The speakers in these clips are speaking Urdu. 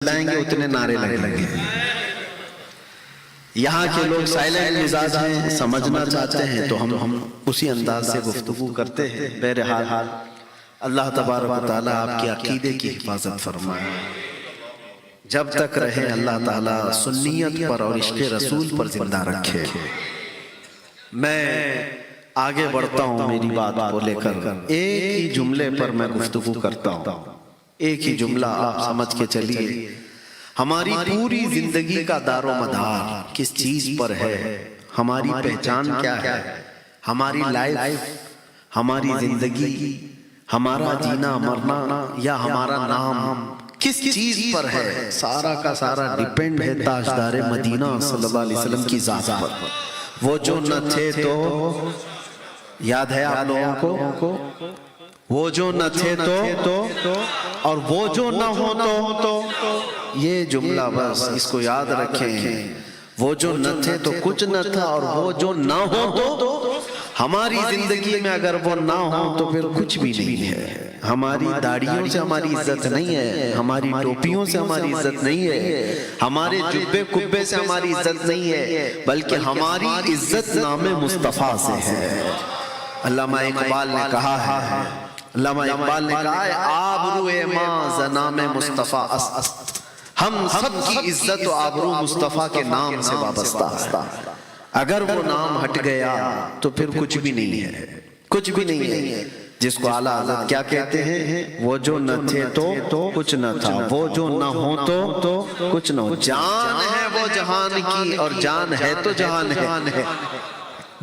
چلائیں گے اتنے نعرے لگیں گے۔ یہاں کے لوگ سائلنٹ مزاج ہیں، سمجھنا چاہتے ہیں تو ہم اسی انداز سے گفتگو کرتے ہیں۔ بہرحال اللہ تبارک و تعالیٰ آپ کے عقیدے کی حفاظت فرمائے، جب تک رہے اللہ تعالیٰ سنیت پر اور عشق رسول پر زندہ رکھے۔ میں آگے بڑھتا ہوں میری بات کو لے کر، ایک ہی جملے پر میں گفتگو کرتا ہوں، ایک ہی جملہ آپ سمجھ کے چلیے۔ ہماری پوری زندگی کا دار و مدار کس چیز پر ہے؟ ہماری پہچان کیا ہے؟ ہماری لائف، ہماری زندگی، ہمارا جینا مرنا یا ہمارا نام کس چیز پر ہے؟ سارا کا سارا ڈیپینڈ ہے تاجدار مدینہ صلی اللہ علیہ وسلم کی ذات پر۔ وہ جو نہ تھے تو یاد ہے آپ لوگوں کو، وہ جو نہ تھے تو اور وہ جو نہ ہو تو، یہ جملہ بس اس کو یاد رکھیں۔ وہ جو نہ تھے تو کچھ نہ تھا، اور وہ جو نہ ہو تو ہماری زندگی میں اگر وہ نہ ہو تو پھر کچھ بھی نہیں ہے۔ ہماری داڑھیوں سے ہماری عزت نہیں ہے، ہماری ٹوپیوں سے ہماری عزت نہیں ہے، ہمارے جبے کبے سے ہماری عزت نہیں ہے، بلکہ ہماری عزت نام مصطفیٰ سے ہے۔ علامہ اقبال نے کہا ہے، علامہ اقبال نے کہا ہے، آبرو ماں زنام مصطفیٰ است، ہم سب کی عزت و آبرو مصطفیٰ کے نام سے وابستہ ہے۔ اگر وہ نام ہٹ گیا تو پھر کچھ بھی نہیں ہے، کچھ بھی نہیں ہے۔ جس کو اعلیٰ حضرت کیا کہتے ہیں؟ وہ جو نہ تھے تو کچھ نہ تھا، وہ جو نہ ہو تو کچھ نہ ہو۔ جان ہے وہ جہان کی، اور جان ہے تو جہان ہے،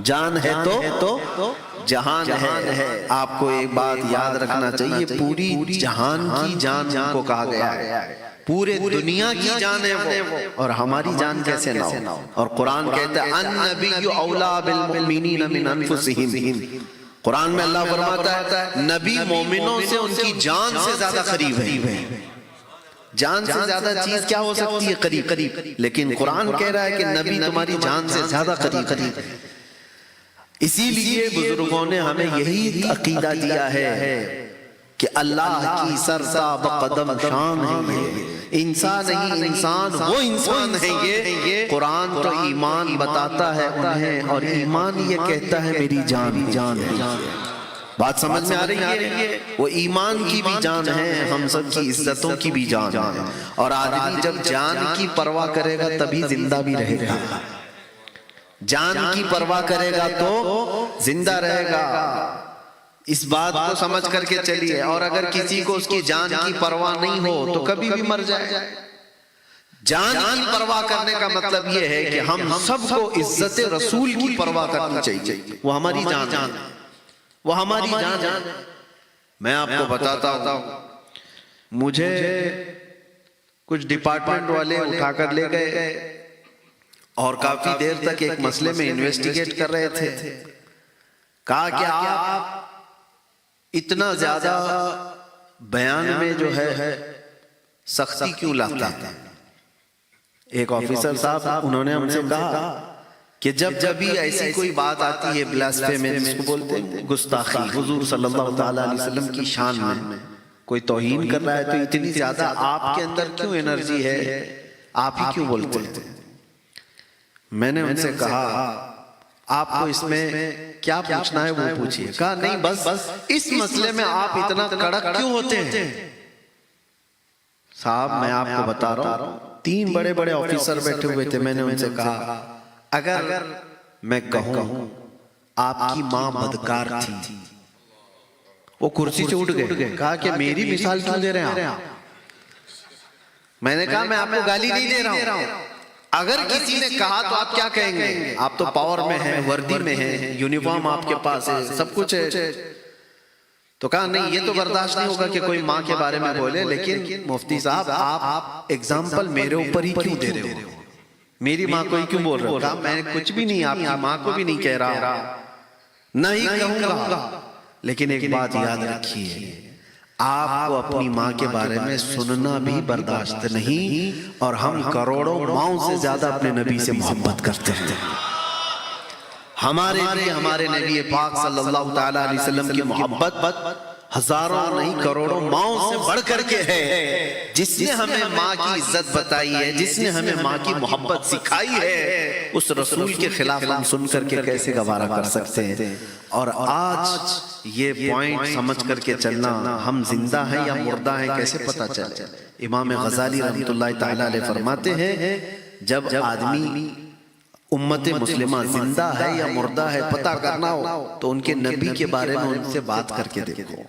جان ہے تو جہان ہے۔ آپ کو ایک بات یاد رکھنا چاہیے، پوری جہان کی جان کو کہا گیا ہے، پورے دنیا کی جان ہے وہ، اور ہماری جان کیسے نہ ہو؟ اور قرآن کہتا ہے النبی اولیٰ بالمؤمنین من انفسہم، قرآن میں اللہ فرماتا ہے نبی مومنوں سے ان کی جان سے زیادہ قریب ہے۔ جان سے زیادہ چیز کیا ہو سکتی ہے؟ قریب۔ لیکن قرآن کہہ رہا ہے کہ نبی تمہاری جان سے زیادہ قریب ہے۔ اسی لیے بزرگوں نے ہمیں یہی عقیدہ دیا ہے کہ اللہ کی سرتاب قدم شان ہے یہ، انسان نہیں انسان، وہ انسان ہے یہ۔ قرآن تو ایمان بتاتا ہے انہیں، اور ایمان یہ کہتا ہے میری جان ہے۔ بات سمجھ میں آ رہی ہے؟ وہ ایمان کی بھی جان ہے، ہم سب کی عزتوں کی بھی جان ہے۔ اور آدمی جب جان کی پرواہ کرے گا تبھی زندہ بھی رہے گا، جان کی پرواہ کرے گا تو زندہ رہے گا۔ اس بات کو سمجھ کر کے چلیے۔ اور اگر کسی کو اس کی جان کی پرواہ نہیں ہو تو کبھی بھی مر جائے۔ جان کی پرواہ کرنے کا مطلب یہ ہے کہ ہم سب کو عزت رسول کی پرواہ کرنی چاہیے، وہ ہماری جان ہے، وہ ہماری جان ہے۔ میں آپ کو بتاتا ہوں، مجھے کچھ ڈپارٹمنٹ والے اٹھا کر لے گئے اور کافی دیر تک ایک مسئلے میں انویسٹیگیٹ کر رہے تھے۔ کہا کہ آپ اتنا زیادہ بیان میں جو ہے سختی کیوں لاتے ہیں؟ ایک آفیسر صاحب انہوں نے ہم سے کہا کہ جب بھی ایسی کوئی بات آتی ہے بلاسفیمی جس کو بولتے ہیں، گستاخی حضور صلی اللہ تعالیٰ علیہ وسلم کی شان میں، کوئی توہین کر رہا ہے تو اتنی زیادہ آپ کے اندر کیوں انرجی ہے؟ آپ ہی کیوں بولتے ہیں؟ میں نے ان سے کہا آپ کو اس میں کیا پوچھنا ہے وہ پوچھئے۔ کہا نہیں، بس اس مسئلے میں آپ اتنا کڑک کیوں ہوتے ہیں؟ صاحب میں آپ کو بتا رہا ہوں، 3 بڑے بڑے آفیسر بیٹھے ہوئے تھے۔ میں نے ان سے کہا اگر میں کہوں آپ کی ماں بدکار تھی، وہ کرسی سے اٹھ گئے، کہا کہ میری مثال کیوں دے رہے ہیں آپ؟ میں نے کہا میں آپ کو گالی نہیں دے رہا ہوں، اگر کسی نے کہا تو آپ کیا کہیں گے؟ آپ تو پاور میں ہیں، وردی میں ہیں، یونیفارم آپ کے پاس ہے، سب کچھ ہے۔ تو کہا نہیں، یہ تو برداشت نہیں ہوگا کہ کوئی ماں کے بارے میں بولے، لیکن مفتی صاحب آپ ایگزامپل میرے اوپر ہی کیوں دے رہے ہو؟ میری ماں کو ہی کیوں بول رہے ہو؟ کہا میں کچھ بھی نہیں، آپ کی ماں کو بھی نہیں کہہ رہا، نہیں کہوں گا، لیکن ایک بات یاد رکھیے، آپ کو اپنی ماں کے بارے میں سننا بھی برداشت نہیں، اور ہم کروڑوں ماؤں سے زیادہ اپنے نبی سے محبت کرتے ہیں۔ ہمارے لیے ہمارے نبی پاک صلی اللہ تعالیٰ علیہ وسلم کی محبت ہزاروں نہیں کروڑوں ماؤں سے بڑھ کر کے ہے، جس نے ہمیں ماں کی عزت بتائی ہے، جس نے ہمیں ماں کی محبت سکھائی ہے، اس رسول کے خلاف ہم سن کر کے کیسے گوارا کر سکتے ہیں؟ اور آج یہ پوائنٹ سمجھ کر کے چلنا، ہم زندہ ہیں یا مردہ ہیں کیسے پتا چلے؟ امام غزالی رحمۃ اللہ تعالی علیہ فرماتے ہیں جب آدمی امت مسلمہ زندہ ہے یا مردہ ہے پتہ کرنا ہو تو ان کے نبی کے بارے میں ان سے بات کر کے دیکھو۔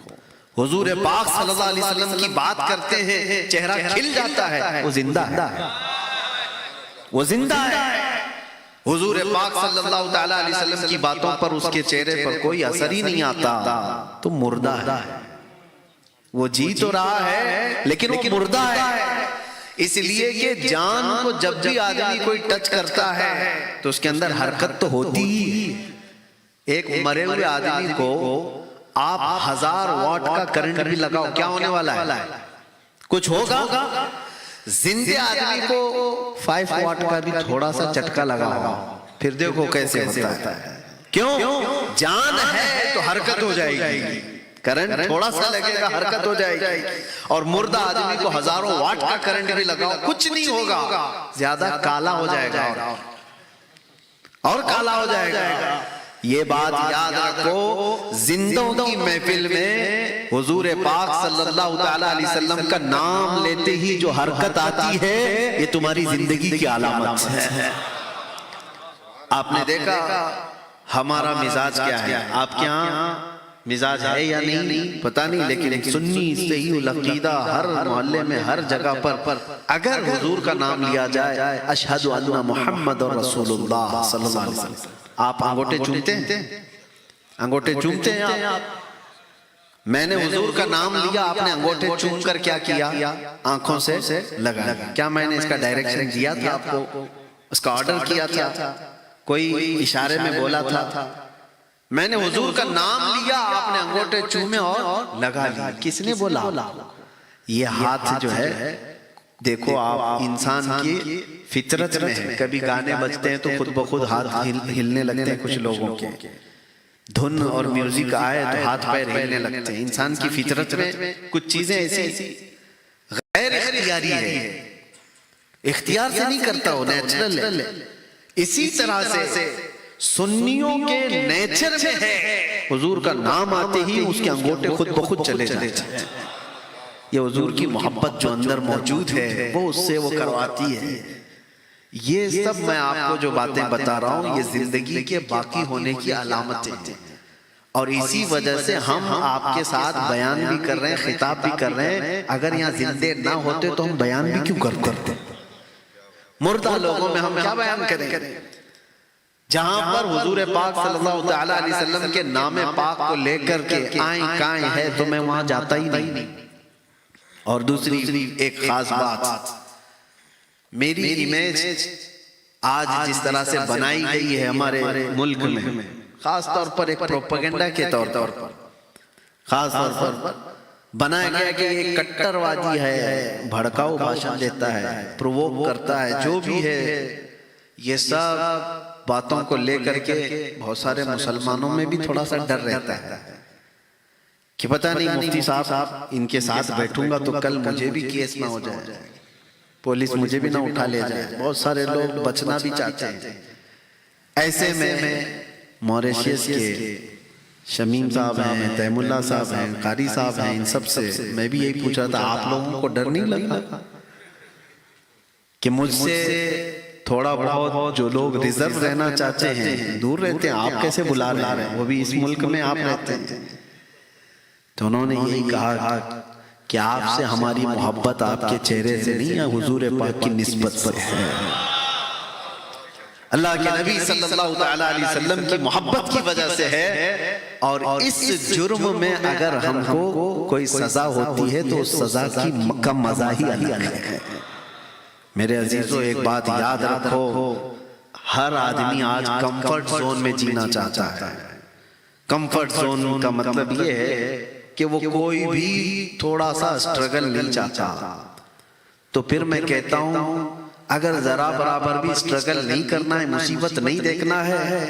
حضور پاک صلی اللہ علیہ وسلم کی بات کرتے ہیں، چہرہ کھل جاتا ہے، وہ زندہ ہے، وہ زندہ ہے۔ حضور پاک صلی اللہ تعالی علیہ وسلم کی باتوں پر اس کے چہرے پر کوئی اثر ہی نہیں آتا تو مردہ ہے۔ وہ جی تو رہا ہے لیکن وہ مردہ ہے، اس لیے کہ جان کو جب بھی آدمی کوئی ٹچ کرتا ہے تو اس کے اندر حرکت تو ہوتی ہی۔ ایک مرے ہوئے آدمی کو آپ 1000 واٹ کا کرنٹ بھی لگاؤ، کیا ہونے والا ہے؟ کچھ ہوگا۔ زندے آدمی کو 5 واٹ کا بھی تھوڑا سا چٹکا لگاؤ، پھر دیکھو کیسے ہوتا ہے۔ کیوں؟ جان ہے تو حرکت ہو جائے گی، کرنٹ تھوڑا سا لگے گا حرکت ہو جائے گی۔ اور مردہ آدمی کو 1000 واٹ کا کرنٹ بھی لگاؤ کچھ نہیں ہوگا، زیادہ کالا ہو جائے گا اور کالا ہو جائے گا۔ یہ بات یاد رکھو، زندوں کی محفل میں حضور پاک صلی اللہ تعالی علیہ وسلم کا نام لیتے ہی جو حرکت آتی ہے یہ تمہاری زندگی کی علامت ہے۔ آپ نے دیکھا ہمارا مزاج کیا ہے، آپ کے ہاں مزاج ہے یا نہیں پتہ نہیں، لیکن سنی صحیح العقیدہ ہر محلے میں ہر جگہ پر اگر حضور کا نام لیا جائے اشہد ان محمد رسول اللہ صلی اللہ علیہ وسلم، آپ انگوٹھے چومتے ہیں؟ انگوٹھے چومتے ہیں آپ؟ میں نے حضور کا نام لیا، آپ نے انگوٹھے چوم کر کیا کیا؟ آنکھوں سے لگا۔ کیا میں نے اس کا ڈائریکشن دیا تھا آپ کو؟ اس کا آرڈر کیا تھا؟ کوئی اشارے میں بولا تھا؟ میں نے حضور کا نام لیا، آپ نے انگوٹھے چومے اور لگا لیا، کس نے بولا؟ یہ ہاتھ جو ہے دیکھو آپ انسان کی فطرت میں ہے، کبھی گانے بجتے ہیں تو خود بخود ہاتھ ہلنے لگتے ہیں، کچھ لوگوں کے دھن اور میوزک آئے تو ہاتھ پیر ہلنے لگتے ہیں۔ انسان کی فطرت میں کچھ چیزیں ایسی غیر اختیاری ہے، اختیار سے نہیں کرتا، وہ نیچرل ہے۔ اسی طرح سے سنیوں کے نیچر میں ہے، حضور کا نام آتے ہی اس کے انگوٹھے خود بخود چلے جاتے ہیں۔ یہ حضور کی محبت جو اندر موجود ہے وہ اس سے وہ کرواتی ہے۔ یہ سب میں آپ کو جو باتیں بتا رہا ہوں یہ زندگی کے باقی ہونے کی علامتیں ہیں، اور اسی وجہ سے ہم آپ کے ساتھ بیان بھی کر رہے ہیں، خطاب بھی کر رہے ہیں۔ اگر یہاں زندے نہ ہوتے تو ہم بیان بھی کیوں کرتے؟ مردہ لوگوں میں ہم کیا بیان کریں؟ جہاں پر حضور پاک صلی اللہ تعالی علیہ وسلم کے نام پاک کو لے کر کے آئیں کائیں ہے تو میں وہاں جاتا ہی نہیں۔ اور دوسری ایک خاص بات، میری امیج آج جس طرح سے بنائی گئی ہے ہمارے ملک میں، خاص طور پر ایک پروپیگنڈا کے طور پر خاص طور پر بنایا گیا کہ یہ کٹر وادی ہے، بھڑکاؤ بھاشن دیتا ہے، پرووک کرتا ہے، جو بھی ہے یہ سب باتوں کو لے کر کے بہت سارے مسلمانوں میں بھی تھوڑا سا ڈر رہتا ہے کہ پتہ نہیں مفتی صاحب ان کے ساتھ بیٹھوں گا تو کل مجھے بھی کیس نہ ہو جائے، پولیس مجھے بھی نہ اٹھا لے جائے۔ بہت سارے لوگ بچنا بھی چاہتے ہیں۔ ایسے میں موریشیس کے شمیم صاحب ہیں، تیم اللہ صاحب ہیں، قاری صاحب ہیں، ان سب سے میں بھی یہی پوچھ رہا تھا آپ لوگوں کو ڈر نہیں لگا کہ مجھ سے تھوڑا بہت جو لوگ ریزرو رہنا چاہتے ہیں دور رہتے ہیں، آپ کیسے بلا رہے ہیں؟ وہ بھی اس ملک میں آپ رہتے ہیں۔ تو انہوں نے یہی کہا کہ آپ سے ہماری محبت آپ کے چہرے سے نہیں ہے، حضور پاک کی نسبت سے ہے۔ اللہ کے نبی صلی اللہ تعالی علیہ وسلم کی محبت کی وجہ سے ہے، اور اس جرم میں اگر ہم کو کوئی سزا ہوتی ہے تو اس سزا کا مزہ ہی الگ ہے۔ میرے عزیزو ایک بات یاد رکھو، ہر آدمی آج کمفرٹ زون میں جینا چاہتا ہے۔ کمفرٹ زون کا مطلب یہ ہے کہ وہ کوئی بھی تھوڑا سا اسٹرگل نہیں چاہتا۔ تو پھر میں کہتا ہوں اگر ذرا برابر بھی اسٹرگل نہیں کرنا ہے، مصیبت نہیں دیکھنا ہے،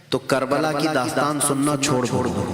تو کربلا کی داستان سننا چھوڑ دو۔